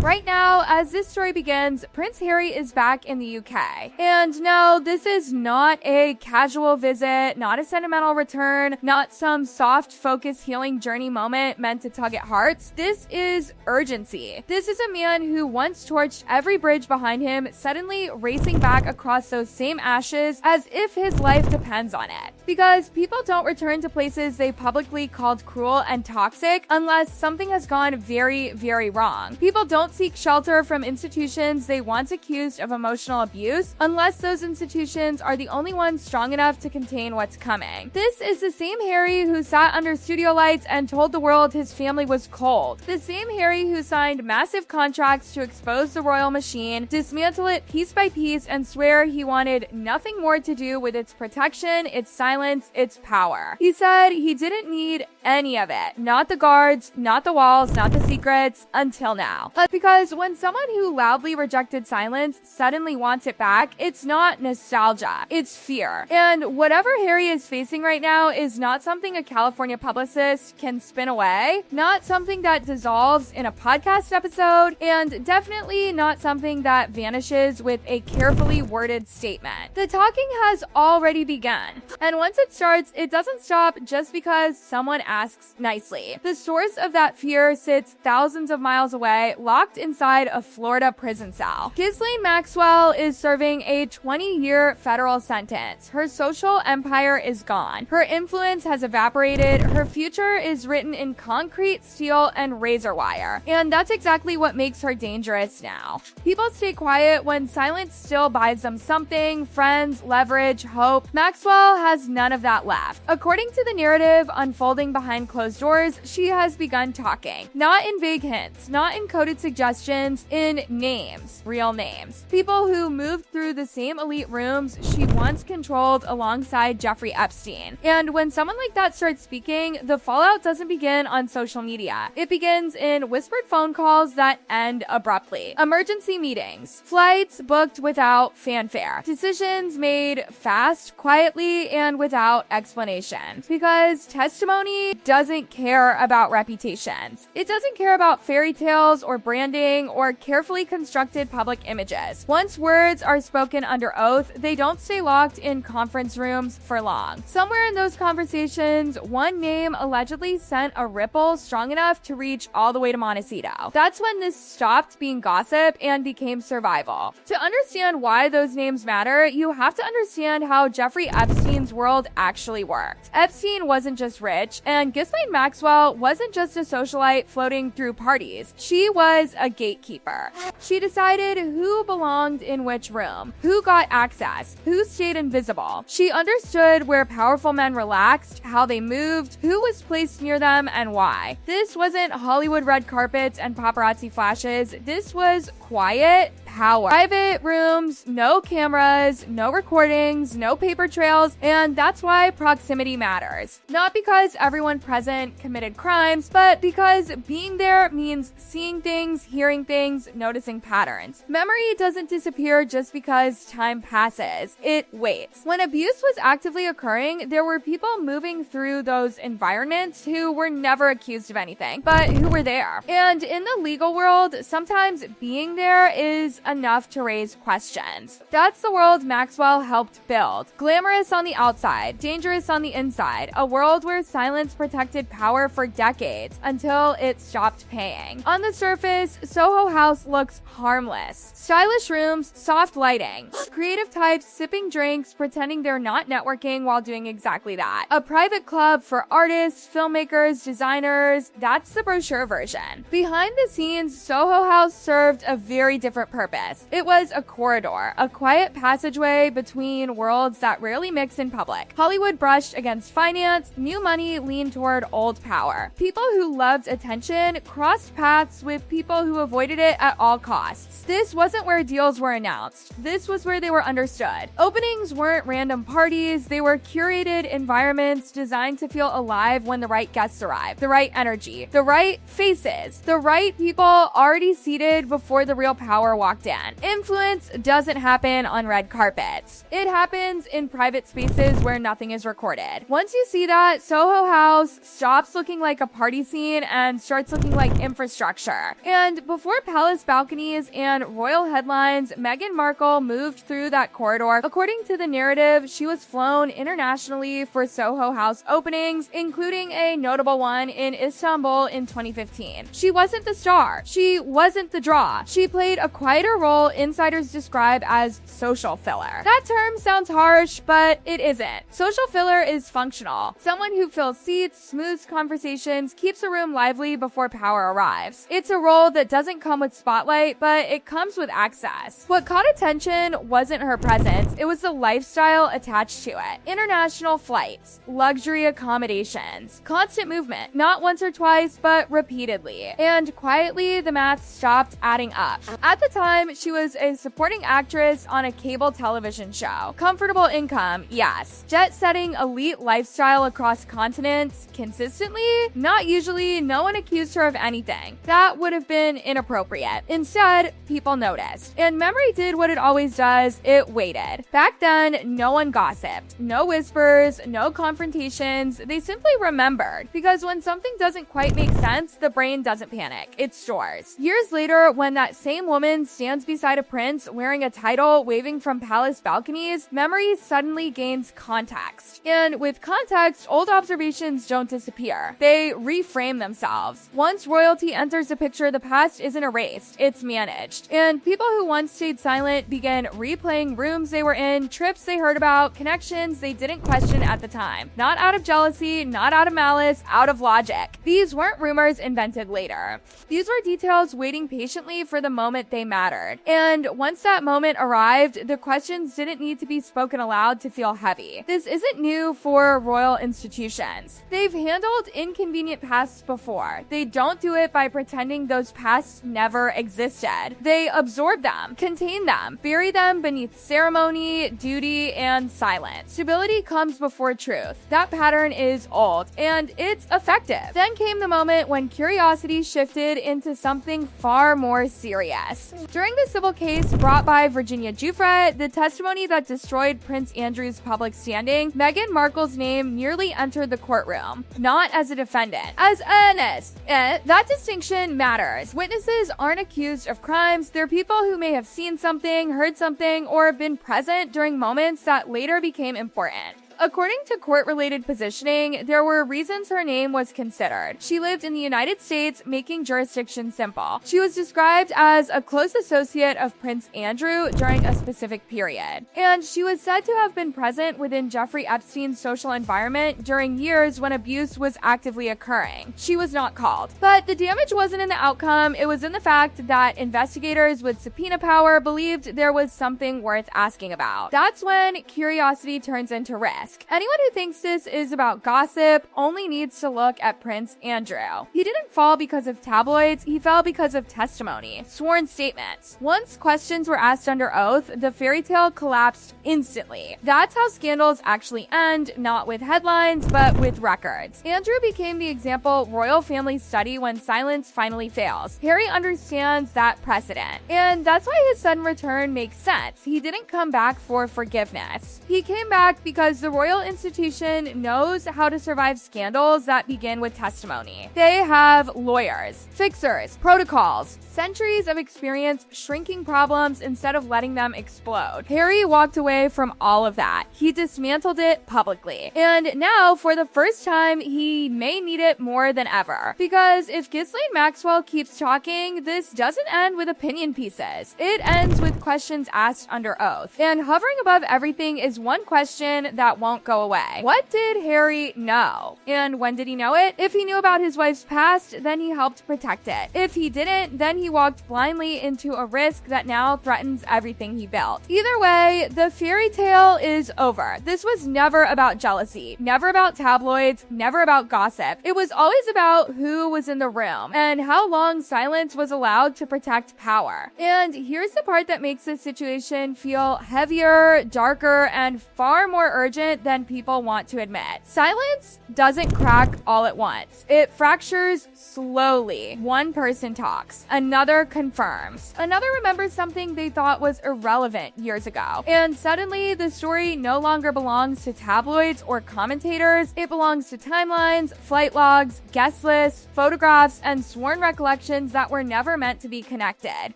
Right now, as this story begins, Prince Harry is back in the UK. And no, this is not a casual visit, not a sentimental return, not some soft, focused healing journey moment meant to tug at hearts. This is urgency. This is a man who once torched every bridge behind him, suddenly racing back across those same ashes as if his life depends on it. Because people don't return to places they publicly called cruel and toxic unless something has gone very, very wrong. People don't seek shelter from institutions they once accused of emotional abuse unless those institutions are the only ones strong enough to contain what's coming. This is the same Harry who sat under studio lights and told the world his family was cold. The same Harry who signed massive contracts to expose the royal machine, dismantle it piece by piece, and swear he wanted nothing more to do with its protection, its silence, its power. He said he didn't need any of it. Not the guards, not the walls, not the secrets, until now. Because when someone who loudly rejected silence suddenly wants it back, it's not nostalgia, it's fear. And whatever Harry is facing right now is not something a California publicist can spin away, not something that dissolves in a podcast episode, and definitely not something that vanishes with a carefully worded statement. The talking has already begun, and once it starts, it doesn't stop just because someone asks nicely. The source of that fear sits thousands of miles away, locked inside a Florida prison cell. Ghislaine Maxwell is serving a 20-year federal sentence. Her social empire is gone. Her influence has evaporated. Her future is written in concrete, steel, and razor wire. And that's exactly what makes her dangerous now. People stay quiet when silence still buys them something: friends, leverage, hope. Maxwell has none of that left. According to the narrative unfolding behind closed doors, she has begun talking. Not in vague hints, not in coded suggestions, in names, real names. People who moved through the same elite rooms she once controlled alongside Jeffrey Epstein. And when someone like that starts speaking, the fallout doesn't begin on social media. It begins in whispered phone calls that end abruptly. Emergency meetings, flights booked without fanfare, decisions made fast, quietly, and without explanation. Because testimony doesn't care about reputations. It doesn't care about fairy tales or branding or carefully constructed public images. Once words are spoken under oath, they don't stay locked in conference rooms for long. Somewhere in those conversations, one name allegedly sent a ripple strong enough to reach all the way to Montecito. That's when this stopped being gossip and became survival. To understand why those names matter, you have to understand how Jeffrey Epstein's world actually worked. Epstein wasn't just rich, and Ghislaine Maxwell wasn't just a socialite floating through parties. She was a gatekeeper. She decided who belonged in which room, who got access, who stayed invisible. She understood where powerful men relaxed, how they moved, who was placed near them, and why. This wasn't Hollywood red carpets and paparazzi flashes. This was quiet power. Private rooms, no cameras, no recordings, no paper trails, and that's why proximity matters. Not because everyone present committed crimes, but because being there means seeing things, hearing things, noticing patterns. Memory doesn't disappear just because time passes. It waits. When abuse was actively occurring, there were people moving through those environments who were never accused of anything, but who were there. And in the legal world, sometimes being there is enough to raise questions. That's the world Maxwell helped build. Glamorous on the outside, dangerous on the inside, a world where silence protected power for decades until it stopped paying. On the surface, Soho House looks harmless. Stylish rooms, soft lighting. Creative types sipping drinks, pretending they're not networking while doing exactly that. A private club for artists, filmmakers, designers. That's the brochure version. Behind the scenes, Soho House served a very different purpose. It was a corridor, a quiet passageway between worlds that rarely mix in public. Hollywood brushed against finance, new money leaned toward old power. People who loved attention crossed paths with people who avoided it at all costs. This wasn't where deals were announced. This was where they were understood. Openings weren't random parties, they were curated environments designed to feel alive when the right guests arrived, the right energy, the right faces, the right people already seated before the real power walked locked in. Influence doesn't happen on red carpets. It happens in private spaces where nothing is recorded. Once you see that, Soho House stops looking like a party scene and starts looking like infrastructure. And before palace balconies and royal headlines, Meghan Markle moved through that corridor. According to the narrative, she was flown internationally for Soho House openings, including a notable one in Istanbul in 2015. She wasn't the star. She wasn't the draw. She played a quieter role insiders describe as social filler. That term sounds harsh, but it isn't. Social filler is functional. Someone who fills seats, smooths conversations, keeps a room lively before power arrives. It's a role that doesn't come with spotlight, but it comes with access. What caught attention wasn't her presence, it was the lifestyle attached to it. International flights, luxury accommodations, constant movement, not once or twice, but repeatedly. And quietly, the math stopped adding up. At the time, she was a supporting actress on a cable television show. Comfortable income, yes. Jet-setting elite lifestyle across continents, consistently? Not usually. No one accused her of anything. That would have been inappropriate. Instead, people noticed. And memory did what it always does, it waited. Back then, no one gossiped. No whispers, no confrontations. They simply remembered. Because when something doesn't quite make sense, the brain doesn't panic. It stores. Years later, when that same woman stands beside a prince wearing a title, waving from palace balconies, memory suddenly gains context. And with context, old observations don't disappear. They reframe themselves. Once royalty enters the picture, the past isn't erased, it's managed. And people who once stayed silent begin replaying rooms they were in, trips they heard about, connections they didn't question at the time. Not out of jealousy, not out of malice, out of logic. These weren't rumors invented later. These were details waiting patiently for the moment they mattered. And once that moment arrived, the questions didn't need to be spoken aloud to feel heavy. This isn't new for royal institutions. They've handled inconvenient pasts before. They don't do it by pretending those pasts never existed. They absorb them, contain them, bury them beneath ceremony, duty, and silence. Stability comes before truth. That pattern is old, and it's effective. Then came the moment when curiosity shifted into something far more serious. During the civil case brought by Virginia Giuffre, the testimony that destroyed Prince Andrew's public standing, Meghan Markle's name nearly entered the courtroom, not as a defendant, as Ernest. That distinction matters. Witnesses aren't accused of crimes. They're people who may have seen something, heard something, or been present during moments that later became important. According to court-related positioning, there were reasons her name was considered. She lived in the United States, making jurisdiction simple. She was described as a close associate of Prince Andrew during a specific period. And she was said to have been present within Jeffrey Epstein's social environment during years when abuse was actively occurring. She was not called. But the damage wasn't in the outcome, it was in the fact that investigators with subpoena power believed there was something worth asking about. That's when curiosity turns into risk. Anyone who thinks this is about gossip only needs to look at Prince Andrew. He didn't fall because of tabloids, he fell because of testimony, sworn statements. Once questions were asked under oath, the fairy tale collapsed instantly. That's how scandals actually end, not with headlines, but with records. Andrew became the example royal families study when silence finally fails. Harry understands that precedent. And that's why his sudden return makes sense. He didn't come back for forgiveness. He came back because the royal institution knows how to survive scandals that begin with testimony. They have lawyers, fixers, protocols, centuries of experience shrinking problems instead of letting them explode. Harry walked away from all of that. He dismantled it publicly. And now, for the first time, he may need it more than ever. Because if Ghislaine Maxwell keeps talking, this doesn't end with opinion pieces. It ends with questions asked under oath. And hovering above everything is one question that won't go away. What did Harry know? And when did he know it? If he knew about his wife's past, then he helped protect it. If he didn't, then he walked blindly into a risk that now threatens everything he built. Either way, the fairy tale is over. This was never about jealousy, never about tabloids, never about gossip. It was always about who was in the room and how long silence was allowed to protect power. And here's the part that makes this situation feel heavier, darker, and far more urgent than people want to admit. Silence doesn't crack all at once. It fractures slowly. One person talks, another confirms, another remembers something they thought was irrelevant years ago. And suddenly, the story no longer belongs to tabloids or commentators. It belongs to timelines, flight logs, guest lists, photographs, and sworn recollections that were never meant to be connected.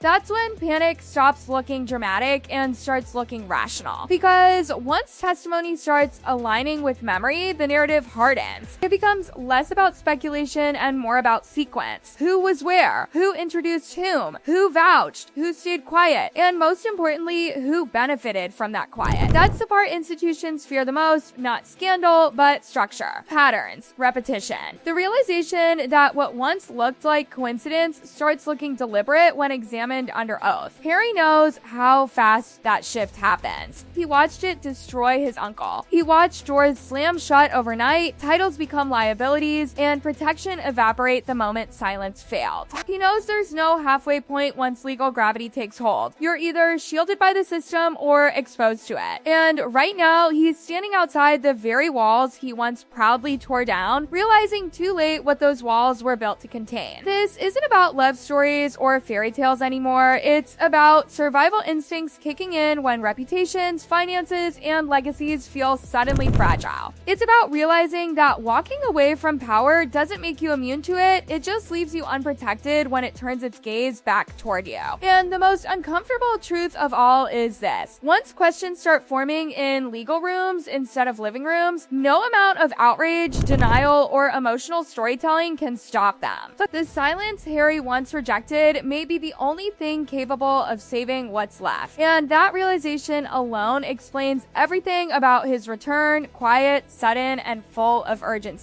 That's when panic stops looking dramatic and starts looking rational. Because once testimony starts aligning with memory, the narrative hardens. It becomes less about speculation and more about sequence. Who was where? Who introduced whom? Who vouched? Who stayed quiet? And most importantly, who benefited from that quiet? That's the part institutions fear the most, not scandal, but structure, patterns, repetition. The realization that what once looked like coincidence starts looking deliberate when examined under oath. Harry knows how fast that shift happens. He watched it destroy his uncle. He watched doors slam shut overnight, titles become liabilities, and protection evaporate the moment silence failed. He knows there's no halfway point once legal gravity takes hold. You're either shielded by the system or exposed to it. And right now, he's standing outside the very walls he once proudly tore down, realizing too late what those walls were built to contain. This isn't about love stories or fairy tales anymore. It's about survival instincts kicking in when reputations, finances, and legacies feel suddenly fragile. It's about realizing that walking away from power doesn't make you immune to it, it just leaves you unprotected when it turns its gaze back toward you. And the most uncomfortable truth of all is this. Once questions start forming in legal rooms instead of living rooms, no amount of outrage, denial, or emotional storytelling can stop them. But the silence Harry once rejected may be the only thing capable of saving what's left. And that realization alone explains everything about his return, quiet, sudden, and full of urgency.